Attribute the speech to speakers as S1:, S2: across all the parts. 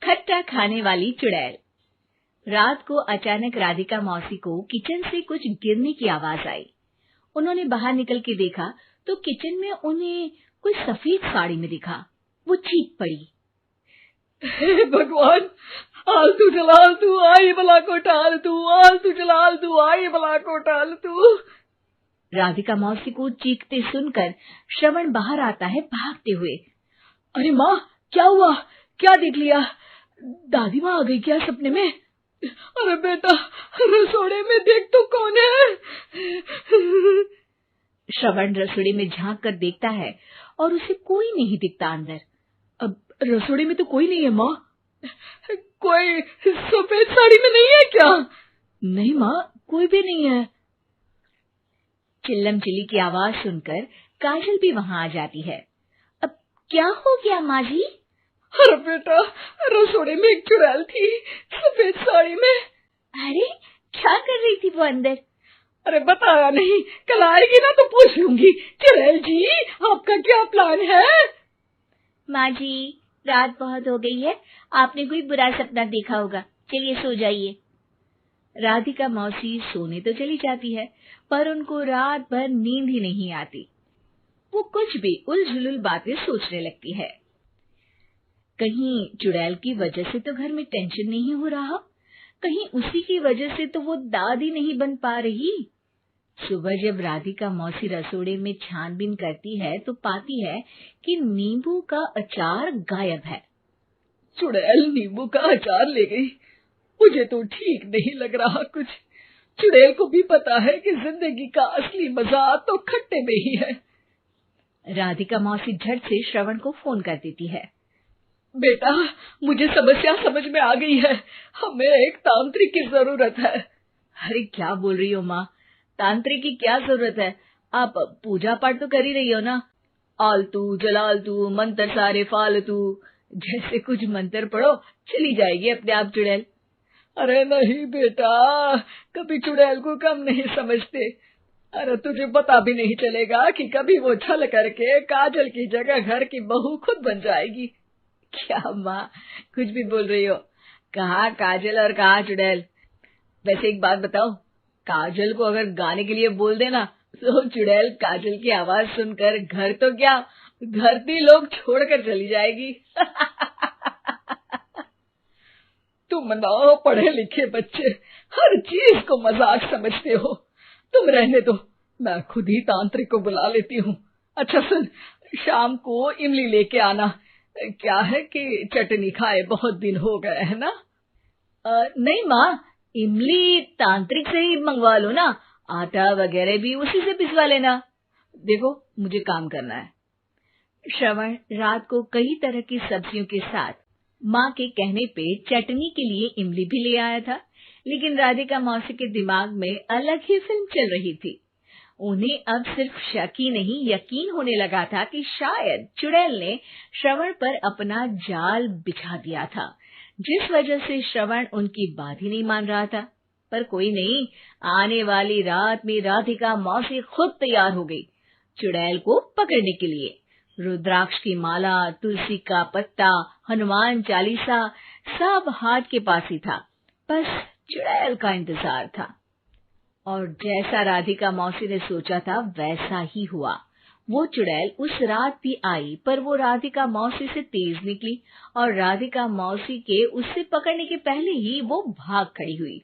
S1: खट्टा खाने वाली चुड़ैल। रात को अचानक राधिका मौसी को किचन से कुछ गिरने की आवाज आई। उन्होंने बाहर निकल के देखा तो किचन में उन्हें कोई सफेद साड़ी में दिखा। वो चीख पड़ी,
S2: हे भगवान, आलतू जलाल तू आई भला को टाल तू, आलतू जलाल तू आई भला को टाल तू।
S1: राधिका मौसी को चीखते सुनकर श्रवण बाहर आता है भागते हुए।
S2: अरे माँ, क्या हुआ? क्या देख लिया? दादी माँ आ गई क्या सपने में? अरे बेटा, रसोड़े में देख तो कौन है?
S1: श्रवण रसोड़े में झांक कर देखता है और उसे कोई नहीं दिखता अंदर।
S2: अब रसोड़े में तो कोई नहीं है माँ। कोई सफेद साड़ी में नहीं है क्या? नहीं माँ, कोई भी नहीं है।
S1: चिल्लम चिल्ली की आवाज सुनकर काजल भी वहां आ जाती है। अब क्या हो गया माँ जी?
S2: अरे बेटा, रसोड़े में एक चुड़ैल थी सफेद साड़ी में।
S1: अरे क्या कर रही थी वो अंदर?
S2: अरे बताया नहीं, कल आएगी ना तो पूछ लूंगी। चुड़ैल जी, आपका क्या प्लान है?
S1: माँ जी, रात बहुत हो गई है, आपने कोई बुरा सपना देखा होगा, चलिए सो जाइए। राधिका मौसी सोने तो चली जाती है, पर उनको रात भर नींद ही नहीं आती। वो कुछ भी उलझुल बातें सोचने लगती है। कहीं चुड़ैल की वजह से तो घर में टेंशन नहीं हो रहा, कहीं उसी की वजह से तो वो दादी नहीं बन पा रही। सुबह जब राधिका मौसी रसोड़े में छानबीन करती है तो पाती है कि नींबू का अचार गायब है।
S2: चुड़ैल नींबू का अचार ले गई? मुझे तो ठीक नहीं लग रहा कुछ। चुड़ैल को भी पता है कि जिंदगी का असली मजा तो खट्टे में ही है।
S1: राधिका मौसी झट से श्रवण को फोन कर देती है।
S2: बेटा, मुझे समस्या समझ में आ गई है, हमें एक तांत्रिक की जरूरत है।
S1: अरे क्या बोल रही हो माँ, तांत्रिक की क्या जरूरत है? आप पूजा पाठ तो कर ही रही हो ना। आलतू जलालतू मंत्र सारे फालतू जैसे कुछ मंत्र पढ़ो, चली जाएगी अपने आप चुड़ैल।
S2: अरे नहीं बेटा, कभी चुड़ैल को कम नहीं समझते। अरे तुझे पता भी नहीं चलेगा कि कभी वो छल करके काजल की जगह घर की बहू खुद बन जाएगी।
S1: क्या माँ, कुछ भी बोल रही हो? कहाँ काजल और कहाँ चुड़ैल? वैसे एक बात बताओ, काजल को अगर गाने के लिए बोल देना तो चुड़ैल काजल की आवाज सुनकर घर तो क्या धरती लोग छोड़कर चली जाएगी।
S2: तुम ना पढ़े लिखे बच्चे हर चीज को मजाक समझते हो। तुम रहने दो, मैं खुद ही तांत्रिक को बुला लेती हूँ। अच्छा सुन, शाम को इमली लेके आना। क्या है कि चटनी खाए बहुत दिन हो गए है ना?
S1: नहीं माँ, इमली तांत्रिक से ही मंगवा लो ना, आटा वगैरह भी उसी से पिसवा लेना। देखो मुझे काम करना है। श्रवण रात को कई तरह की सब्जियों के साथ माँ के कहने पे चटनी के लिए इमली भी ले आया था, लेकिन राधिका मौसी के दिमाग में अलग ही फिल्म चल रही थी। उन्हें अब सिर्फ शक ही नहीं यकीन होने लगा था कि शायद चुड़ैल ने श्रवण पर अपना जाल बिछा दिया था, जिस वजह से श्रवण उनकी बात ही नहीं मान रहा था। पर कोई नहीं, आने वाली रात में राधिका मौसी खुद तैयार हो गई चुड़ैल को पकड़ने के लिए। रुद्राक्ष की माला, तुलसी का पत्ता, हनुमान चालीसा सब हाथ के पास ही था, बस चुड़ैल का इंतजार था। और जैसा राधिका मौसी ने सोचा था वैसा ही हुआ। वो चुड़ैल उस रात भी आई, पर वो राधिका मौसी से तेज निकली और राधिका मौसी के उससे पकड़ने के पहले ही वो भाग खड़ी हुई।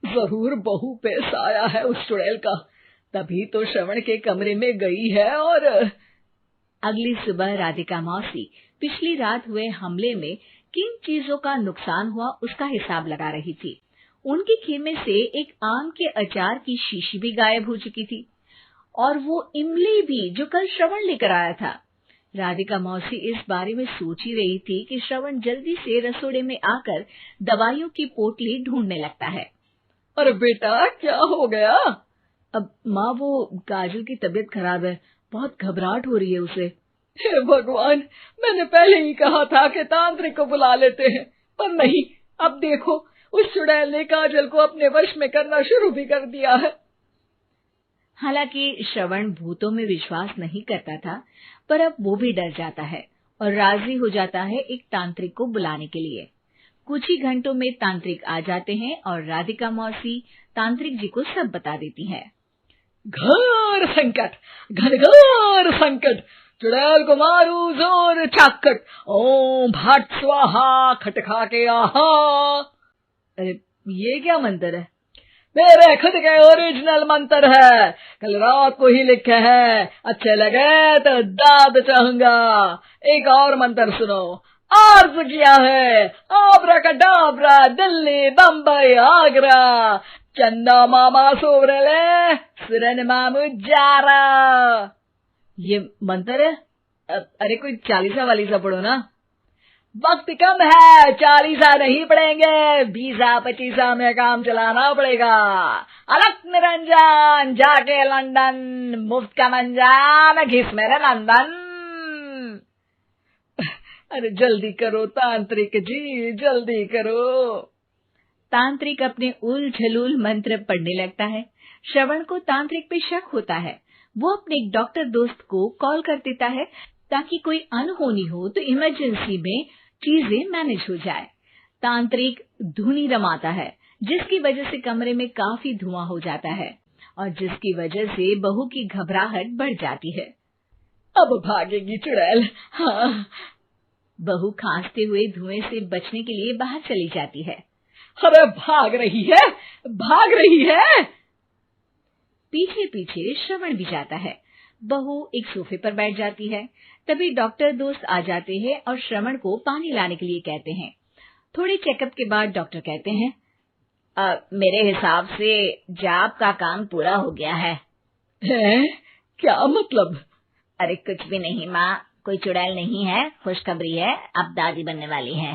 S2: जरूर बहू पे साया है उस चुड़ैल का, तभी तो श्रवण के कमरे में गई है। और
S1: अगली सुबह राधिका मौसी पिछली रात हुए हमले में किन चीजों का नुकसान हुआ उसका हिसाब लगा रही थी। उनके खेमे से एक आम के अचार की शीशी भी गायब हो चुकी थी और वो इमली भी जो कल श्रवण लेकर आया था। राधिका मौसी इस बारे में सोच ही रही थी कि श्रवण जल्दी से रसोड़े में आकर दवाइयों की पोटली ढूंढने लगता है।
S2: अरे बेटा, क्या हो गया?
S1: अब माँ, वो काजल की तबीयत खराब है, बहुत घबराहट हो रही है उसे।
S2: हे भगवान, मैंने पहले ही कहा था कि तांत्रिक को बुला लेते हैं, पर नहीं, अब देखो उस चुड़ैल ने काजल को अपने वश में करना शुरू भी कर दिया है।
S1: हालांकि श्रवण भूतों में विश्वास नहीं करता था, पर अब वो भी डर जाता है और राजी हो जाता है एक तांत्रिक को बुलाने के लिए। कुछ ही घंटों में तांत्रिक आ जाते हैं और राधिका मौसी तांत्रिक जी को सब बता देती है।
S2: घोर संकट, घनघोर संकट, चुड़ैल को मारू जोर चाकट, ओम भट स्वाहा खटखा के आहा।
S1: अरे ये क्या मंत्र है?
S2: मेरे खुद के ओरिजिनल मंत्र है, कल रात को ही लिखे हैं, अच्छे लगे तो दाद चाहूंगा। एक और मंत्र सुनो। अर्ज किया है आब्राकडाब्रा, दिल्ली बम्बई आगरा, चंदा मामा सोवरले सुरन मामू जारा।
S1: ये मंत्र है? अरे कोई 40 वालीसा पढ़ो ना।
S2: वक्त कम है, 40 नहीं पड़ेंगे, 20-25 में काम चलाना पड़ेगा। अलग निरंजन जाके लंदन, मुफ्त का मंजान घिस मेरे नंदन। अरे जल्दी करो तांत्रिक जी, जल्दी करो।
S1: तांत्रिक अपने उल झलूल मंत्र पढ़ने लगता है। श्रवण को तांत्रिक पे शक होता है। वो अपने एक डॉक्टर दोस्त को कॉल कर देता है ताकि कोई अनहोनी हो तो इमरजेंसी में चीजें मैनेज हो जाए। तांत्रिक धुनी रमाता है, जिसकी वजह से कमरे में काफी धुआं हो जाता है और जिसकी वजह से बहू की घबराहट बढ़ जाती है।
S2: अब भागेगी चुड़ैल। हाँ।
S1: बहू खांसते हुए धुएं से बचने के लिए बाहर चली जाती है।
S2: अरे भाग रही है, भाग रही है।
S1: पीछे पीछे श्रवण भी जाता है। बहू एक सोफे पर बैठ जाती है। तभी डॉक्टर दोस्त आ जाते हैं और श्रवण को पानी लाने के लिए कहते हैं। थोड़े चेकअप के बाद डॉक्टर कहते हैं, मेरे हिसाब से जाप का काम पूरा हो गया है।
S2: क्या मतलब?
S1: अरे कुछ भी नहीं माँ, कोई चुड़ैल नहीं है, खुशखबरी है, अब दादी बनने वाली है।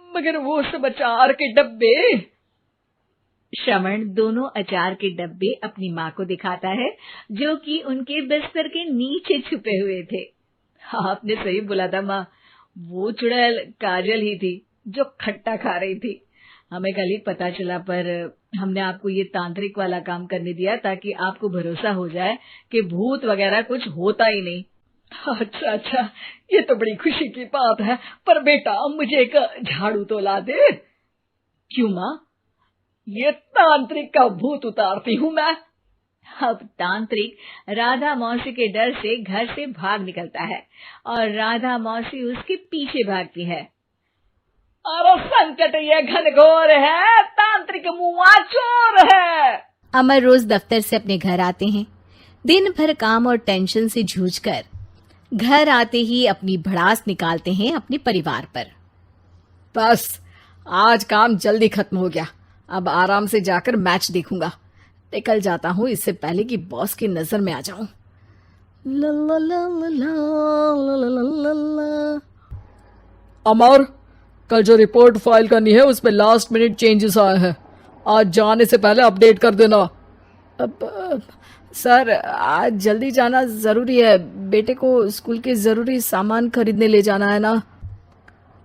S2: मगर वो सब अचार के डब्बे।
S1: श्रवण दोनों अचार के डब्बे अपनी माँ को दिखाता है, जो कि उनके बिस्तर के नीचे छुपे हुए थे। आपने सही बोला था माँ, वो चुड़ैल काजल ही थी जो खट्टा खा रही थी। हमें कल ही पता चला, पर हमने आपको ये तांत्रिक वाला काम करने दिया ताकि आपको भरोसा हो जाए कि भूत वगैरह कुछ होता ही नहीं।
S2: अच्छा अच्छा, ये तो बड़ी खुशी की बात है, पर बेटा मुझे एक झाड़ू तो ला दे।
S1: क्यों माँ?
S2: ये तांत्रिक का भूत उतारती हूँ मैं।
S1: अब तांत्रिक राधा मौसी के डर से घर से भाग निकलता है और राधा मौसी उसके पीछे भागती है।
S2: अरे संकट ये घनघोर है, तांत्रिक मुआ चोर है।
S3: अमर रोज दफ्तर से अपने घर आते हैं। दिन भर काम और टेंशन से जूझकर घर आते ही अपनी भड़ास निकालते हैं अपने परिवार पर।
S2: बस आज काम जल्दी खत्म हो गया, अब आराम से जाकर मैच देखूंगा। निकल जाता हूँ इससे पहले कि बॉस की नजर में आ जाऊं। अमर, कल जो रिपोर्ट फाइल करनी है उसमें लास्ट मिनट चेंजेस आए हैं, आज जाने से पहले अपडेट कर देना।
S3: सर आज जल्दी जाना जरूरी है, बेटे को स्कूल के जरूरी सामान खरीदने ले जाना है ना।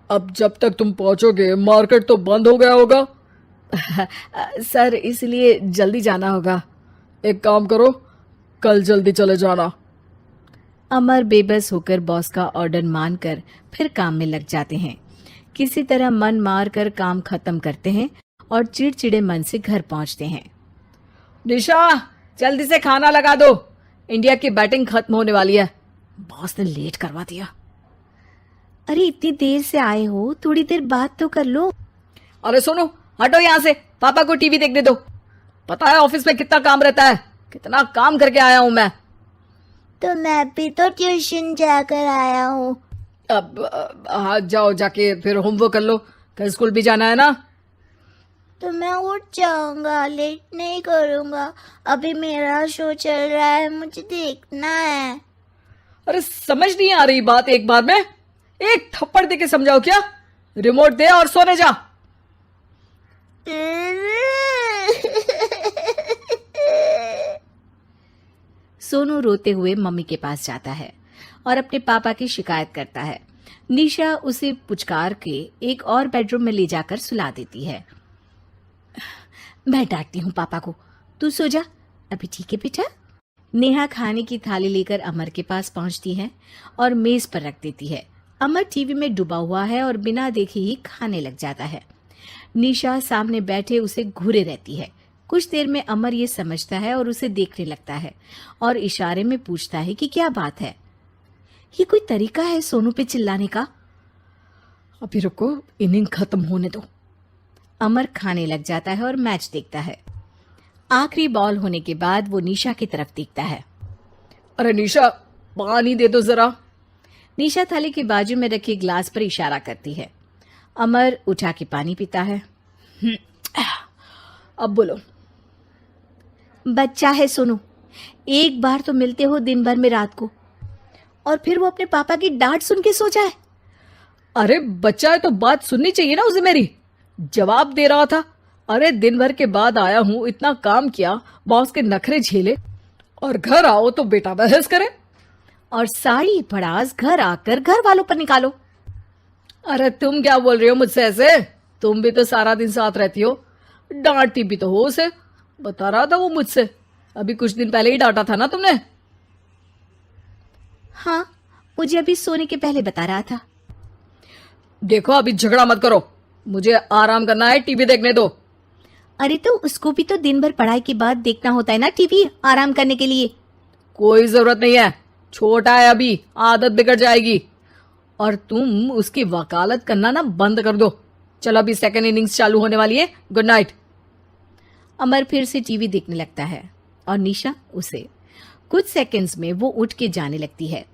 S2: अब जब तक तुम पहुंचोगे मार्केट तो बंद हो गया होगा।
S3: सर इसलिए जल्दी जाना होगा।
S2: एक काम करो, कल जल्दी चले जाना।
S3: अमर बेबस होकर बॉस का ऑर्डर मानकर फिर काम में लग जाते हैं। किसी तरह मन मार कर काम खत्म करते हैं और चिड़चिड़े मन से घर पहुंचते हैं।
S2: निशा जल्दी से खाना लगा दो, इंडिया की बैटिंग खत्म होने वाली है।
S3: बॉस ने लेट करवा दिया। अरे इतनी देर से आए हो, थोड़ी देर बात तो कर लो।
S2: अरे सुनो, हटो यहाँ से, पापा को टीवी देखने दो। पता है ऑफिस में कितना काम रहता है, कितना काम करके आया हूँ मैं।
S3: तो मैं भी तो ट्यूशन जाकर आया हूँ।
S2: अब हाँ जाओ, जाके फिर होमवर्क कर लो, कल स्कूल भी जाना है ना।
S3: तो मैं उठ जाऊंगा, लेट नहीं करूंगा, अभी मेरा शो चल रहा है, मुझे देखना है।
S2: अरे समझ नहीं आ रही बात, एक बार में एक थप्पड़ दे के समझाओ क्या। रिमोट दे और सोने जा।
S3: सोनू रोते हुए मम्मी के पास जाता है और अपने पापा की शिकायत करता है। निशा उसे पुचकार के एक और बेडरूम में ले जाकर सुला देती है। मैं डांटती हूँ पापा को, तू सो जा अभी, ठीक है बेटा। नेहा खाने की थाली लेकर अमर के पास पहुंचती है और मेज पर रख देती है। अमर टीवी में डूबा हुआ है और बिना देखे ही खाने लग जाता है। निशा सामने बैठे उसे घूरे रहती है। कुछ देर में अमर ये समझता है और उसे देखने लगता है और इशारे में पूछता है कि क्या बात है। ये कोई तरीका है सोनू पे चिल्लाने का?
S2: अभी रुको, इनिंग खत्म होने दो।
S3: अमर खाने लग जाता है और मैच देखता है। आखिरी बॉल होने के बाद वो निशा की तरफ देखता है।
S2: अरे निशा, पानी दे दो जरा।
S3: निशा थाली के बाजू में रखे ग्लास पर इशारा करती है। अमर उठा के पानी पीता है।
S2: अब बोलो।
S3: बच्चा है सोनू, एक बार तो मिलते हो दिन भर में रात को, और फिर वो अपने पापा की डांट सुन के सो जाए।
S2: अरे बच्चा है तो बात सुननी चाहिए ना उसे मेरी। जवाब दे रहा था। अरे दिन भर के बाद आया हूं, इतना काम किया, बॉस के नखरे झेले, और घर आओ तो बेटा बहस करे।
S3: और सारी भड़ास घर आकर घर वालों पर निकालो।
S2: अरे तुम क्या बोल रही हो मुझसे ऐसे? तुम भी तो सारा दिन साथ रहती हो, डांटती भी तो हो उसे। बता रहा था वो मुझसे, अभी कुछ दिन पहले ही डांटा था ना तुमने।
S3: हाँ, मुझे अभी सोने के पहले बता रहा था।
S2: देखो अभी झगड़ा मत करो, मुझे आराम करना है, टीवी देखने दो।
S3: अरे तो उसको भी तो दिन भर पढ़ाई के बाद देखना होता है ना टीवी, आराम करने के लिए।
S2: कोई जरूरत नहीं है, छोटा है अभी, आदत बिगड़ जाएगी। और तुम उसकी वकालत करना ना बंद कर दो। चलो अभी सेकंड इनिंग्स चालू होने वाली है, गुड नाइट।
S3: अमर फिर से टीवी देखने लगता है और निशा उसे। कुछ सेकंड्स में वो उठ के जाने लगती है।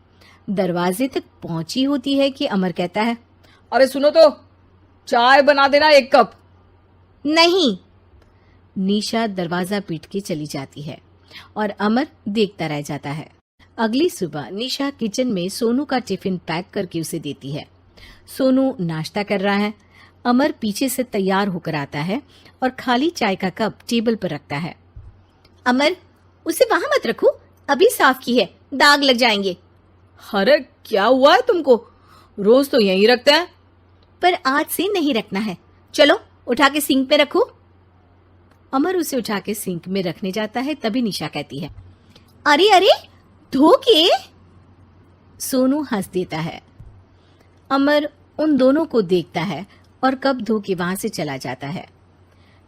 S3: दरवाजे तक पहुंची होती है कि अमर कहता है,
S2: अरे सुनो तो, चाय बना देना 1 कप।
S3: नहीं। निशा दरवाजा पीट के चली जाती है और अमर देखता रह जाता है। अगली सुबह निशा किचन में सोनू का टिफिन पैक करके उसे देती है। सोनू नाश्ता कर रहा है। अमर पीछे से तैयार होकर आता है और खाली चाय का कप टेबल पर रखता है। अमर, उसे वहां मत रखो, अभी साफ की है, दाग लग जाएंगे।
S2: अरे क्या हुआ है तुमको? रोज तो यहीं रखते हैं।
S3: पर आज से नहीं रखना है, चलो उठा के सिंक पे रखो। अमर उसे उठा के सिंक में रखने जाता है, तभी निशा कहती है, अरे अरे धो के। सोनू हंस देता है। अमर उन दोनों को देखता है और कप धो के वहां से चला जाता है।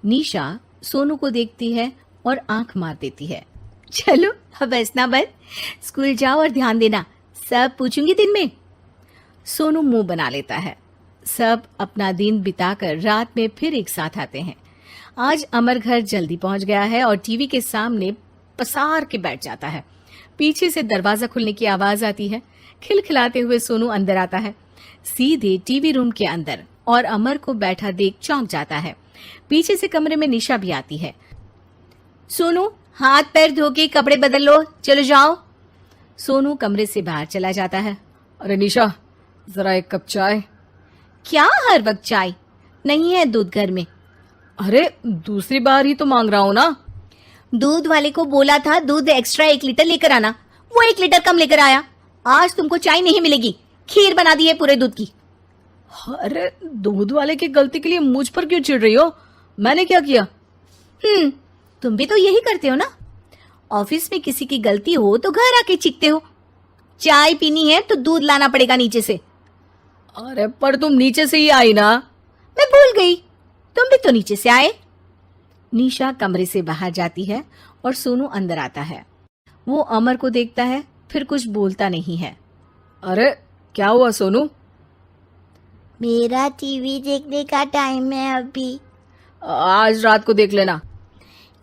S3: निशा सोनू को देखती है और आंख मार देती है। चलो अब हंसना बंद, स्कूल जाओ और ध्यान देना, सब पूछूंगी दिन में। सोनू मुंह बना लेता है। सब अपना दिन बिताकर रात में फिर एक साथ आते हैं। आज अमर घर जल्दी पहुंच गया है और टीवी के सामने पसार के बैठ जाता है। पीछे से दरवाजा खुलने की आवाज आती है। खिलखिलाते हुए सोनू अंदर आता है, सीधे टीवी रूम के अंदर, और अमर को बैठा देख चौंक जाता है। पीछे से कमरे में निशा भी आती है। सोनू, हाथ पैर धो के कपड़े बदल लो, चलो जाओ। सोनू कमरे से बाहर चला जाता है।
S2: अरे निशा, जरा 1 कप चाय।
S3: क्या हर वक्त चाय? नहीं है दूध घर में।
S2: अरे दूसरी बार ही तो मांग रहा हूं ना।
S3: दूध वाले को बोला था दूध एक्स्ट्रा 1 लीटर लेकर आना, वो 1 लीटर कम लेकर आया। आज तुमको चाय नहीं मिलेगी, खीर बना दी है पूरे दूध की।
S2: अरे दूध वाले की गलती के लिए मुझ पर क्यों चिढ़ रही हो? मैंने क्या किया?
S3: तुम भी तो यही करते हो ना। ऑफिस में किसी की गलती हो तो घर आके चीखते हो। चाय पीनी है तो दूध लाना पड़ेगा नीचे से।
S2: अरे पर तुम नीचे से ही आई ना।
S3: मैं भूल गई, तुम भी तो नीचे से आए। निशा कमरे से बाहर जाती है और सोनू अंदर आता है। वो अमर को देखता है, फिर कुछ बोलता नहीं है।
S2: अरे क्या हुआ सोनू?
S4: मेरा टीवी देखने का टाइम है अभी।
S2: आज रात को देख लेना।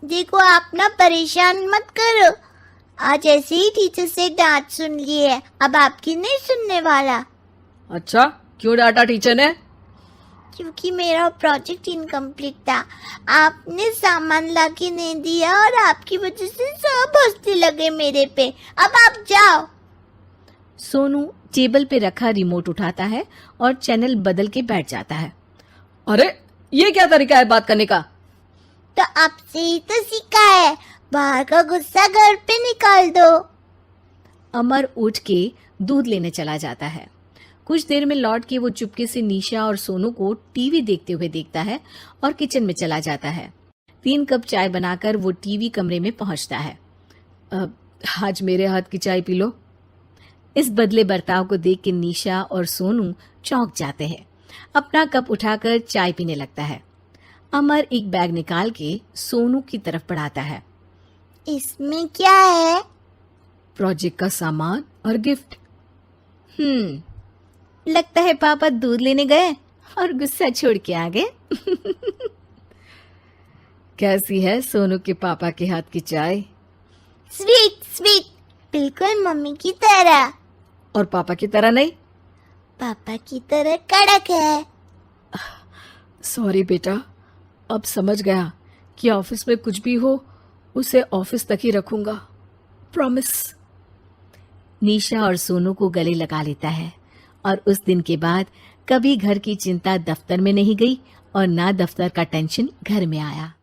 S4: देखो आप ना परेशान मत करो, आज ऐसे ही टीचर से डांट सुन ली है, अब आपकी नहीं सुनने वाला।
S2: अच्छा, क्यों डांटा टीचर ने?
S4: क्योंकि मेरा प्रोजेक्ट इनकम्प्लीट था, आपने सामान ला के नहीं दिया और आपकी वजह से सब हंसने लगे मेरे पे। अब आप जाओ।
S3: सोनू टेबल पे रखा रिमोट उठाता है और चैनल बदल के बैठ जाता है।
S2: अरे ये क्या तरीका है बात करने का?
S4: तो आपसे ही तो सीखा है, बाहर का गुस्सा घर पे निकाल दो।
S3: अमर उठ के दूध लेने चला जाता है। कुछ देर में लौट के वो चुपके से निशा और सोनू को टीवी देखते हुए देखता है और किचन में चला जाता है। 3 कप चाय बनाकर वो टीवी कमरे में पहुंचता है। आज मेरे हाथ की चाय पी लो। इस बदले बर्ताव को देख के निशा और सोनू चौंक जाते हैं। अपना कप उठाकर चाय पीने लगता है। अमर एक बैग निकाल के सोनू की तरफ बढ़ाता है।
S4: इसमें क्या है?
S3: प्रोजेक्ट का सामान और गिफ्ट। लगता है पापा दूध लेने गए और गुस्सा छोड़ के आ गए। कैसी है सोनू के पापा के हाथ की चाय?
S4: स्वीट स्वीट, बिल्कुल मम्मी की तरह।
S3: और पापा की तरह नहीं?
S4: पापा की तरह कड़क है।
S3: सॉरी बेटा, अब समझ गया कि ऑफिस में कुछ भी हो उसे ऑफिस तक ही रखूंगा, प्रॉमिस। निशा और सोनू को गले लगा लेता है और उस दिन के बाद कभी घर की चिंता दफ्तर में नहीं गई और ना दफ्तर का टेंशन घर में आया।